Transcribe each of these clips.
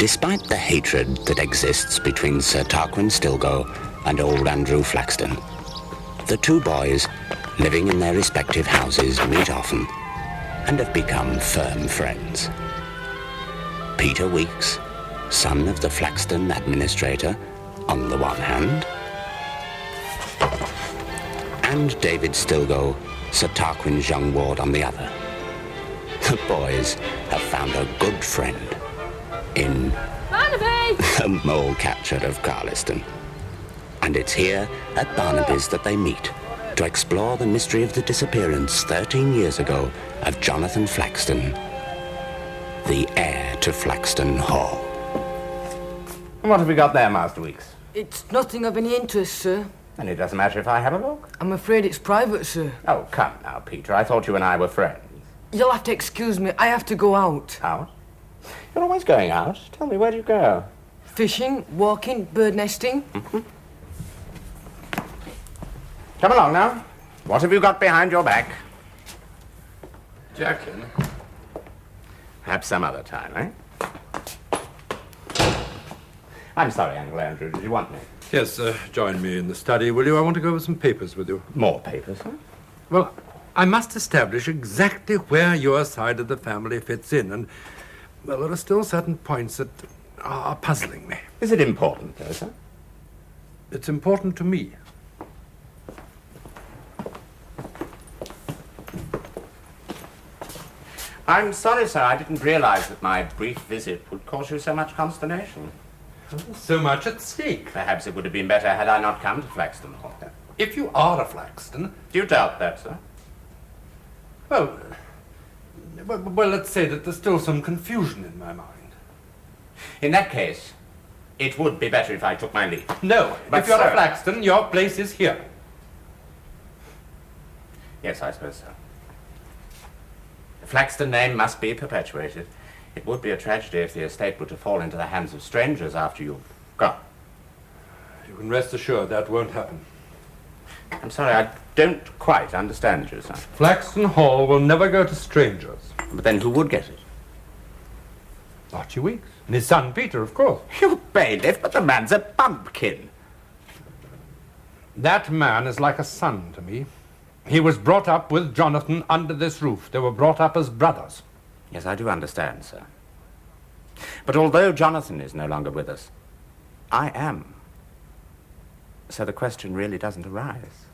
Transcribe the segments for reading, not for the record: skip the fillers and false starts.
Despite the hatred that exists between Sir Tarquin Stilgo and old Andrew Flaxton, the two boys, living in their respective houses, meet often and have become firm friends. Peter Weeks, son of the Flaxton administrator, on the one hand, and David Stilgo, Sir Tarquin's young ward, on the other. The boys have found a good friend in Barnaby! the mole catcher of Carliston. And it's here at Barnaby's that they meet to explore the mystery of the disappearance 13 years ago of Jonathan Flaxton, the heir to Flaxton Hall. What have we got there, Master Weeks? It's nothing of any interest, sir. And it doesn't matter if I have a look? I'm afraid it's private, sir. Oh, come now, Peter. I thought you and I were friends. You'll have to excuse me. I have to go out. Out? You're always going out. Tell me, where do you go? Fishing, walking, bird nesting. Mm-hmm. Come along now. What have you got behind your back? Jackin. Perhaps some other time, eh? I'm sorry, Uncle Andrew. Did you want me? Yes, join me in the study, will you? I want to go over some papers with you. More papers, huh? Well, I must establish exactly where your side of the family fits in, and, well, there are still certain points that are puzzling me. Is it important, though, sir? It's important to me. I'm sorry, sir. I didn't realize that my brief visit would cause you so much consternation. So much at stake. Perhaps it would have been better had I not come to Flaxton Hall. If you are a Flaxton... Do you doubt that, sir? Well, let's say that there's still some confusion in my mind. In that case, it would be better if I took my leave. No, but if you're sir... a Flaxton, your place is here. Yes, I suppose so. The Flaxton name must be perpetuated. It would be a tragedy if the estate were to fall into the hands of strangers after you've gone. You can rest assured that won't happen. I'm sorry, I don't quite understand you, sir. Flaxton Hall will never go to strangers. But then who would get it? Archie Weeks. And his son Peter, of course. You bailiff, but the man's a bumpkin. That man is like a son to me. He was brought up with Jonathan under this roof. They were brought up as brothers. Yes, I do understand, sir. But although Jonathan is no longer with us, I am. So the question really doesn't arise.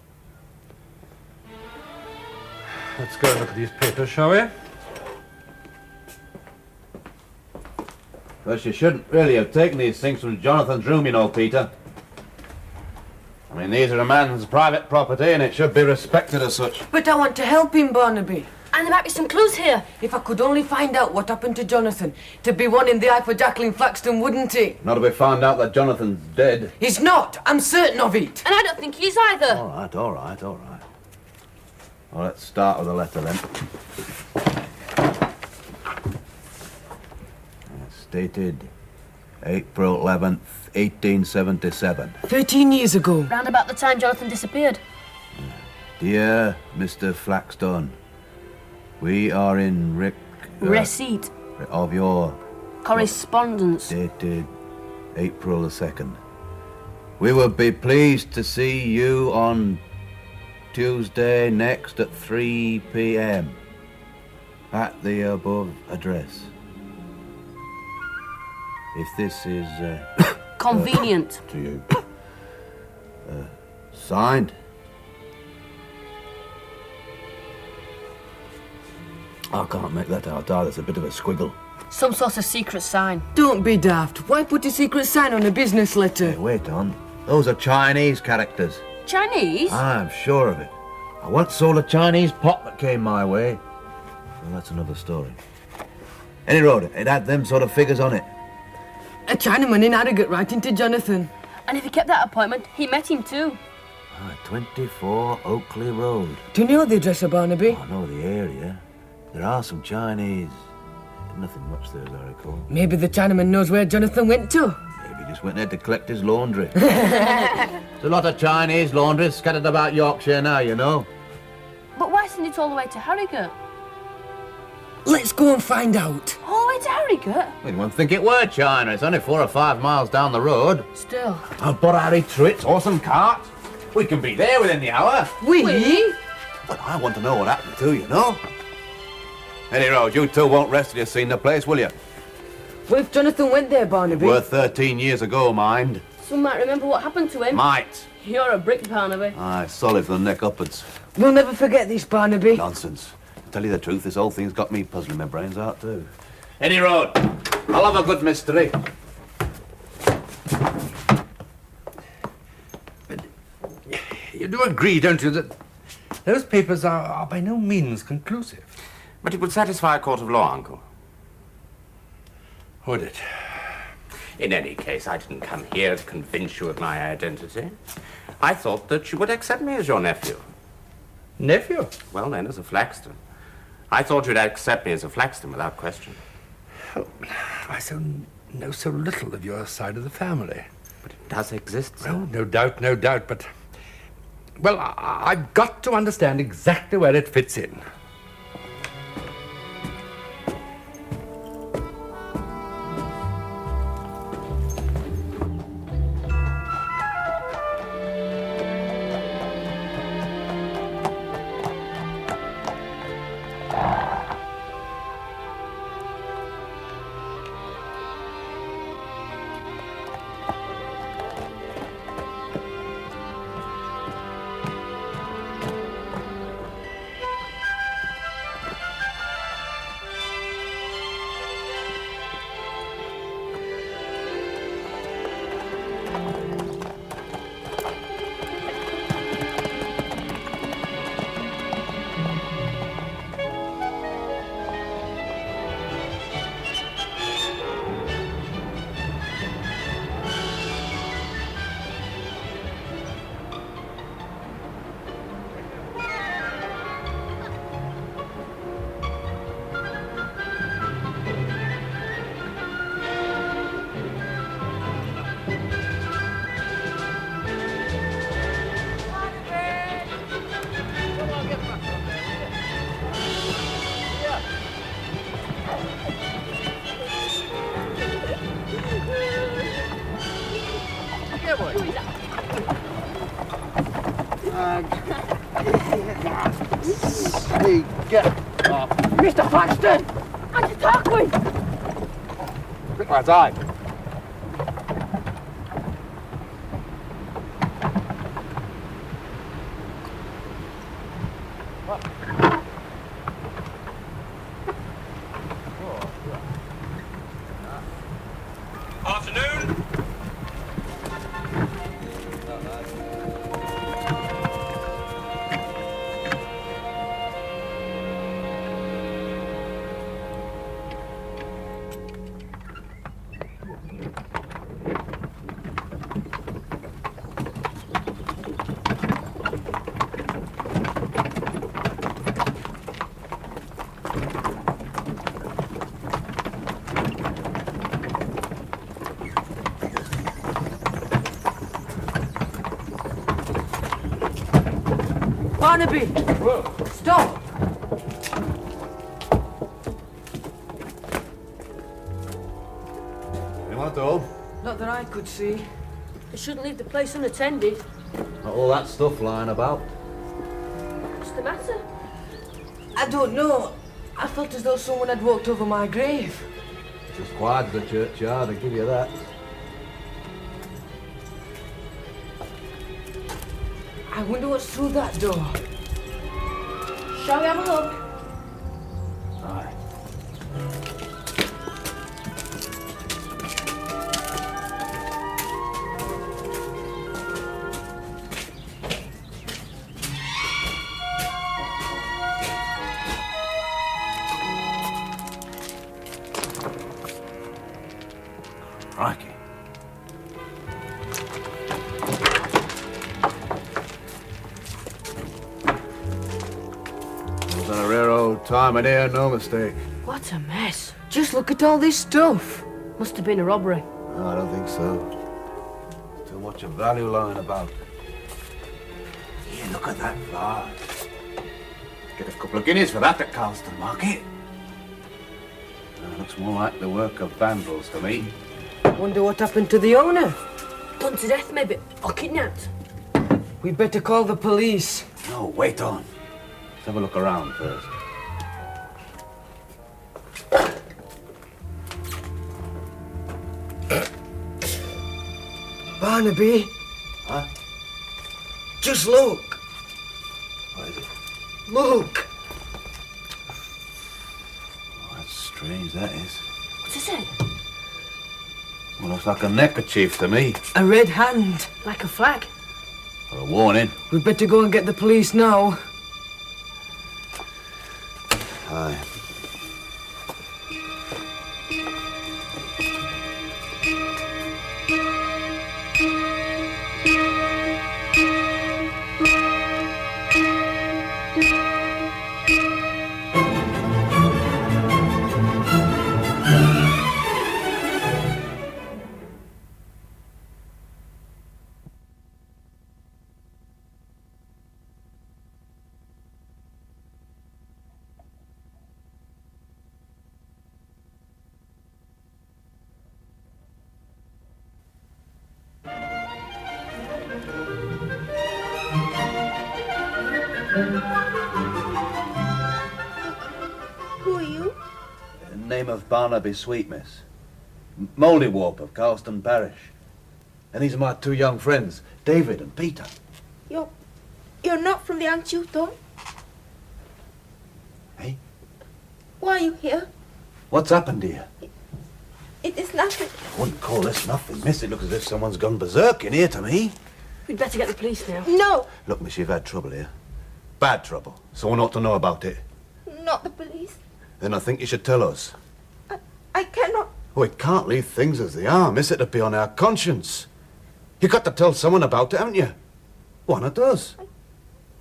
Let's go look at these papers, shall we? Well, you shouldn't really have taken these things from Jonathan's room, you know, Peter. I mean, these are a man's private property and it should be respected as such. But I want to help him, Barnaby. And there might be some clues here. If I could only find out what happened to Jonathan, to be one in the eye for Jacqueline Flaxton, wouldn't he? Not if we found out that Jonathan's dead. He's not. I'm certain of it. And I don't think he is either. All right. Well, let's start with the letter then. It's dated April 11th, 1877. 13 years ago. Round about the time Jonathan disappeared. Dear Mr. Flaxton, we are in receipt of your correspondence dated April the 2nd. We would be pleased to see you on Tuesday next at 3 p.m. at the above address. If this is convenient to you. Signed. I can't make that out either. There's a bit of a squiggle. Some sort of secret sign. Don't be daft. Why put a secret sign on a business letter? Hey, wait on. Those are Chinese characters. Chinese? I'm sure of it. I once sold a Chinese pot that came my way. Well, that's another story. Any road, it had them sort of figures on it. A Chinaman in Harrogate writing to Jonathan. And if he kept that appointment, he met him too. 24 Oakley Road. Do you know the address of Barnaby? I know the area. There are some Chinese. Nothing much there, as I recall. Maybe the Chinaman knows where Jonathan went to. Maybe he just went there to collect his laundry. There's a lot of Chinese laundries scattered about Yorkshire now, you know. But why send it all the way to Harrogate? Let's go and find out. Oh, way to Harrogate? You wouldn't think it were China. It's only 4 or 5 miles down the road. Still. But Harry Tritt's horse and cart. We can be there within the hour. We? Well, I want to know what happened to you, no? Any road, you two won't rest till you've seen the place, will you? Well, if Jonathan went there, Barnaby. Were 13 years ago, mind. Some might remember what happened to him. Might. You're a brick, Barnaby. Aye, solid from the neck upwards. We'll never forget this, Barnaby. Nonsense. To tell you the truth, this whole thing's got me puzzling my brains out, too. Any road, I'll have a good mystery. You do agree, don't you, that those papers are by no means conclusive? But it would satisfy a court of law, Uncle. Would it? In any case, I didn't come here to convince you of my identity. I thought that you would accept me as your nephew. Nephew? Well, then, as a Flaxton. I thought you'd accept me as a Flaxton without question. Oh, I know so little of your side of the family. But it does exist, sir. Oh, no doubt, but... Well, I've got to understand exactly where it fits in. Mr. Flaxton! Auntie Tarquin! Quick, lads, aye. Afternoon. Barnaby! Stop! Anyone at all? Not that I could see. They shouldn't leave the place unattended. Not all that stuff lying about. What's the matter? I don't know. I felt as though someone had walked over my grave. It's as quiet as the churchyard, I give you that. I wonder what's through that door. Shall we have a look? Aye. Crikey. It's been a rare old time in here, no mistake. What a mess. Just look at all this stuff. Must have been a robbery. No, I don't think so. Too much of value lying about. Here, look at that vase. Get a couple of guineas for that at Carlston Market. And a Looks more like the work of vandals to me. Wonder what happened to the owner. Done to death, maybe. Or kidnapped. We'd better call the police. No, wait on. Let's have a look around first. Barnaby. Huh? Just look. What is it? Look. Oh, that's strange, that is. What's it say? Well, looks like a neckerchief to me. A red hand. Like a flag. Or a warning. We'd better go and get the police now. Aye. Who are you? Name of Barnaby Sweetmiss. Mouldywarp of Carlston Parish. And these are my two young friends, David and Peter. You're not from the Anchu, Tom? Hey? Why are you here? What's happened here? It is nothing. I wouldn't call this nothing, miss. It looks as if someone's gone berserk in here to me. We'd better get the police now. No, Look, miss, you've had trouble here. Bad trouble. Someone ought to know about it. not the police. Then I think you should tell us. I cannot. We can't leave things as they are, miss. It'd be on our conscience. You've got to tell someone about it, haven't you? One of us.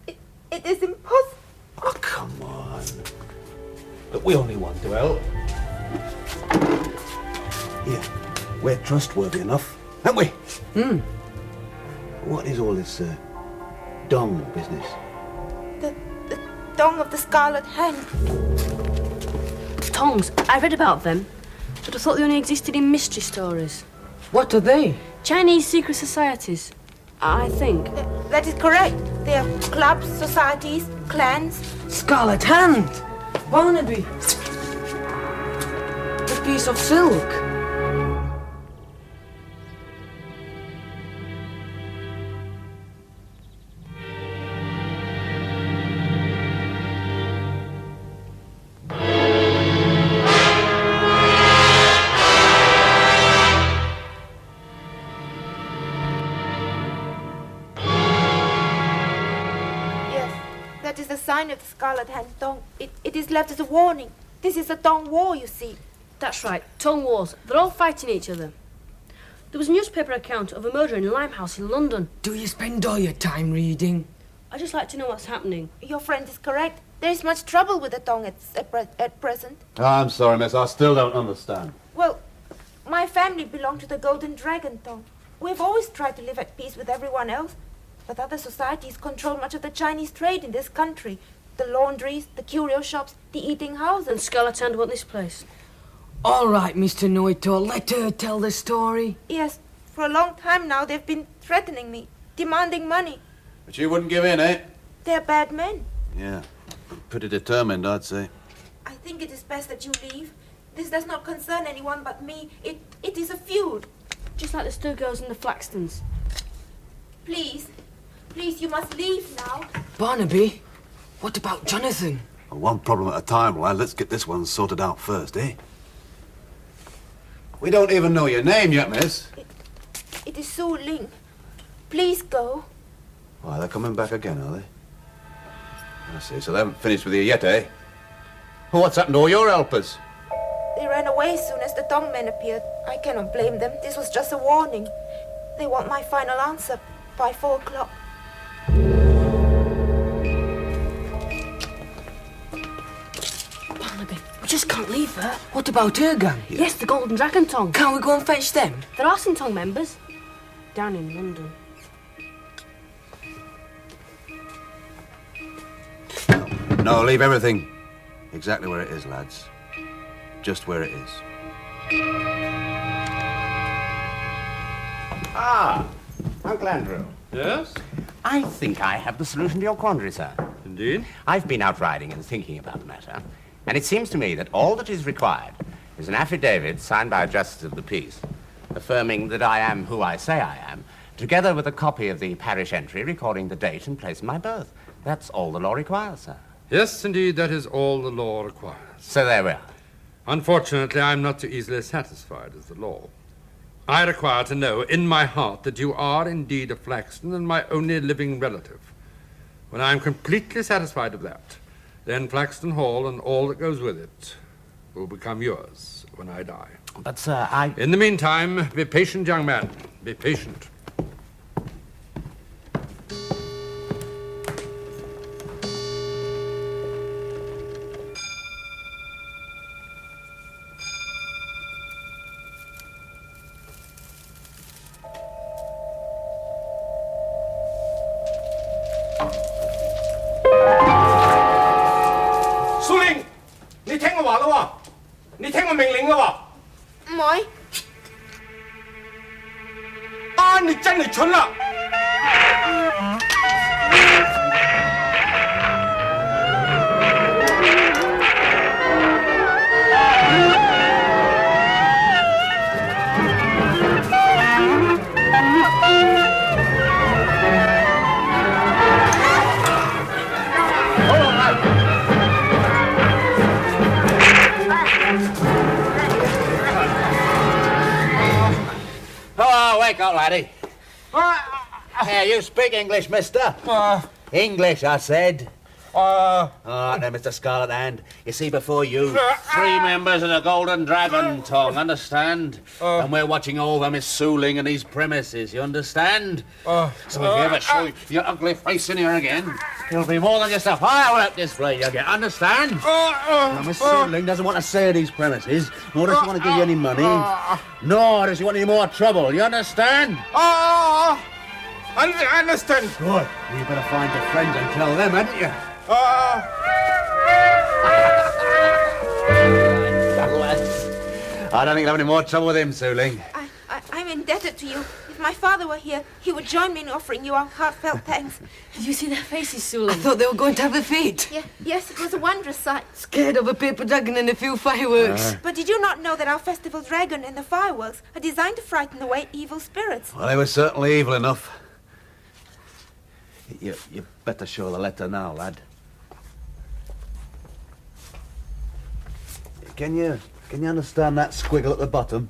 It is impossible. Oh, come on. Look, we only want to help. Here, we're trustworthy enough, aren't we? What is all this, dong business? The dong of the Scarlet Hand. Tongs. I read about them, but I thought they only existed in mystery stories. What are they? Chinese secret societies, I think. That is correct. They are clubs, societies, clans. Scarlet Hand. Barnaby. A piece of silk. Yes, that is the sign of the Scarlet Hand dong. It is left as a warning. This is a dong war, you see. That's right. Tong wars. They're all fighting each other. There was a newspaper account of a murder in Limehouse in London. Do you spend all your time reading? I just like to know what's happening. Your friend is correct. There is much trouble with the dong at present. I'm sorry, miss. I still don't understand. Well, my family belonged to the Golden Dragon dong. We've always tried to live at peace with everyone else, but other societies control much of the Chinese trade in this country. The laundries, the curio shops, the eating And houses. Scarlet Hand want this place. All right, Mr. Know-It-All, let her tell the story. Yes, for a long time now they've been threatening me, demanding money. But you wouldn't give in, eh? They're bad men. Yeah. Pretty determined, I'd say. I think it is best that you leave. This does not concern anyone but me. It is a feud. Just like the Sturgos and the Flaxtons. Please, you must leave now. Barnaby, what about Jonathan? Well, one problem at a time, lad. Let's get this one sorted out first, eh? We don't even know your name yet, miss. It is Su Ling. Please go. Why, they're coming back again, are they? I see, so they haven't finished with you yet, eh? Well, what's happened to all your helpers? They ran away as soon as the Dong men appeared. I cannot blame them. This was just a warning. They want my final answer by 4 o'clock. Barnaby, we just can't leave her. What about her gang? Yes, the Golden Dragon Tong. Can't we go and fetch them? There are some Tong members. Down in London. No, leave everything exactly where it is, lads. just where it is. Ah, Uncle Andrew. Yes? I think I have the solution to your quandary, sir. Indeed? I've been out riding and thinking about the matter, and it seems to me that all that is required is an affidavit signed by a justice of the peace, affirming that I am who I say I am, together with a copy of the parish entry recording the date and place of my birth. That's all the law requires, sir. Yes, indeed, that is all the law requires. So there we are. Unfortunately, I'm not so easily satisfied as the law. I require to know in my heart that you are indeed a Flaxton and my only living relative. When I am completely satisfied of that, then Flaxton Hall and all that goes with it will become yours when I die. But, sir, In the meantime, be patient, young man. Be patient. Suling! 你聽我話啦喎！你聽我命令啦喎！唔會。啊！你真係蠢啦！Oh, wake up, laddie. Here, you speak English, mister? English, I said. All right then, Mr. Scarlet Hand. You see before you 3 members of the Golden Dragon tongue, understand? And we're watching over Miss Suling and these premises, you understand? So if you ever show your ugly face in here again, it'll be more than just a firework display you get, understand? Now, Miss Suling doesn't want to share these premises, nor does she want to give you any money, nor does she want any more trouble, you understand? I understand. Good. You better find your friends and tell them, hadn't you? I don't think I'll have any more trouble with him, Suling. I'm indebted to you. If my father were here, he would join me in offering you our heartfelt thanks. Did you see their faces, I Suling? thought they were going to have a fete. Yes, it was a wondrous sight. Scared of a paper dragon and a few fireworks. But did you not know that our festival dragon and the fireworks are designed to frighten away evil spirits? Well, they were certainly evil enough. You better show the letter now, lad. Can you understand that squiggle at the bottom?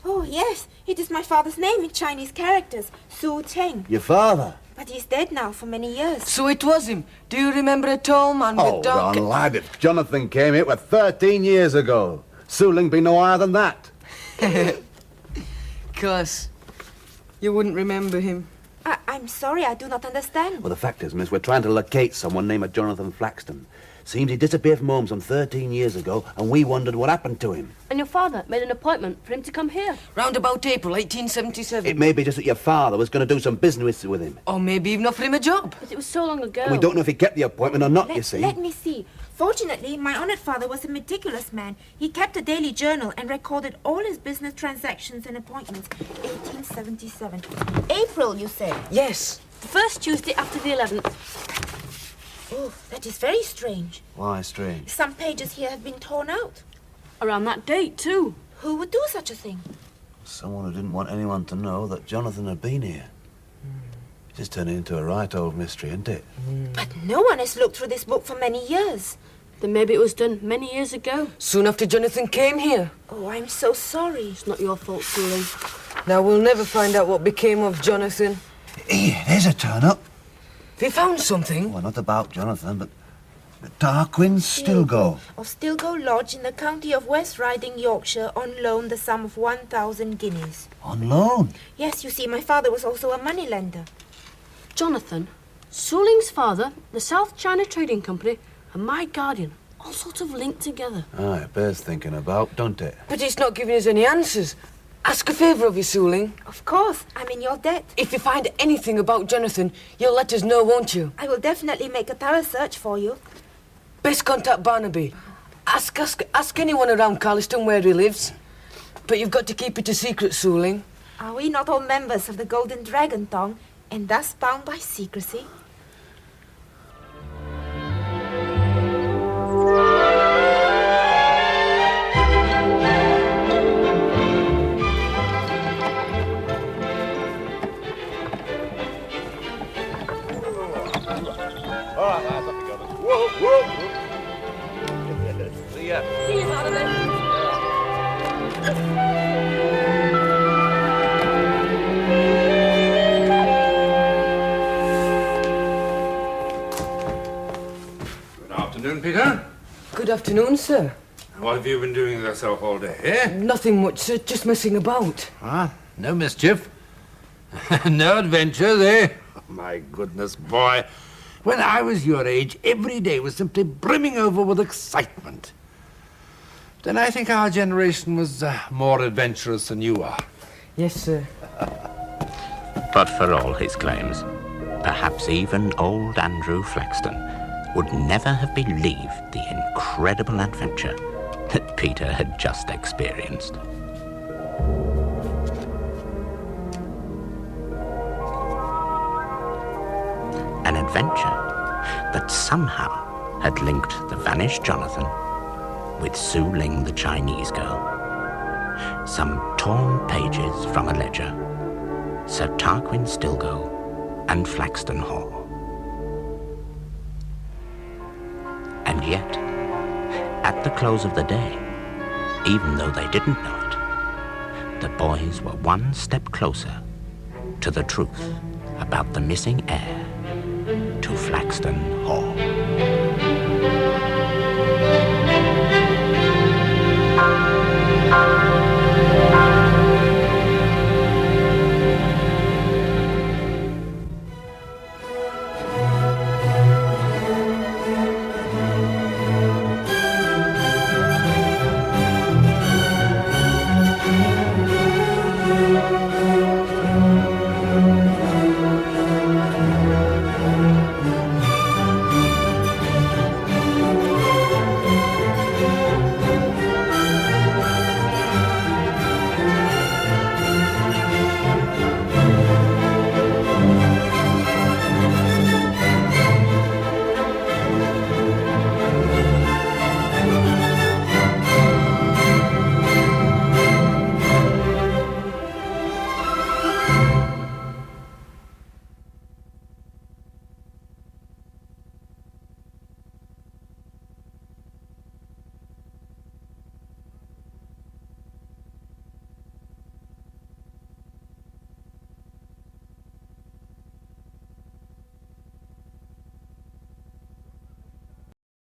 Oh, yes. It is my father's name in Chinese characters, Su Cheng. Your father? But he's dead now for many years. So it was him. Do you remember a tall man with Hold dark... on, lad. Jonathan came here 13 years ago. Suling be no higher than that. Course. You wouldn't remember him. I'm sorry, I do not understand. Well, the fact is, miss, we're trying to locate someone named Jonathan Flaxton. Seems he disappeared from home some 13 years ago, and we wondered what happened to him. And your father made an appointment for him to come here. Round about April 1877. It may be just that your father was going to do some business with him. Or maybe even offer him a job. But it was so long ago. We don't know if he kept the appointment or not, you see. Let me see. Fortunately, my honored father was a meticulous man. He kept a daily journal and recorded all his business transactions and appointments. 1877. April, you say? Yes. The first Tuesday after the 11th. Oh, that is very strange. Why strange? Some pages here have been torn out. Around that date, too. Who would do such a thing? Someone who didn't want anyone to know that Jonathan had been here. It's just turning into a right old mystery, isn't it? But no one has looked through this book for many years. Then maybe it was done many years ago. Soon after Jonathan came here. Oh, I'm so sorry. It's not your fault, Suling. Now we'll never find out what became of Jonathan. Here, there's a turn-up. Have you found something? Well, not about Jonathan, but Tarquin Stilgo. Of Stilgo Lodge in the county of West Riding, Yorkshire, on loan the sum of 1,000 guineas. On loan? Yes, you see, my father was also a moneylender. Jonathan, Suling's father, the South China Trading Company, and my guardian, all sort of linked together. Aye, it bears thinking about, don't it? But he's not giving us any answers. Ask a favour of you, Suling. Of course, I'm in your debt. If you find anything about Jonathan, you'll let us know, won't you? I will definitely make a thorough search for you. Best contact Barnaby. Ask anyone around Carliston where he lives. But you've got to keep it a secret, Suling. Are we not all members of the Golden Dragon, Tong, and thus bound by secrecy? See ya. See you, Donovan. Good afternoon, Peter. Good afternoon, sir. What have you been doing with yourself all day, eh? Nothing much, sir. Just messing about. Ah, no mischief. No adventures, eh? Oh, my goodness, boy. When I was your age, every day was simply brimming over with excitement. Then I think our generation was more adventurous than you are. Yes, sir. But for all his claims, perhaps even old Andrew Flaxton would never have believed the incredible adventure that Peter had just experienced. An adventure that somehow had linked the vanished Jonathan with Su Ling, the Chinese girl, some torn pages from a ledger, Sir Tarquin Stilgo, and Flaxton Hall. And yet, at the close of the day, even though they didn't know it, the boys were one step closer to the truth about the missing heir to Flaxton Hall.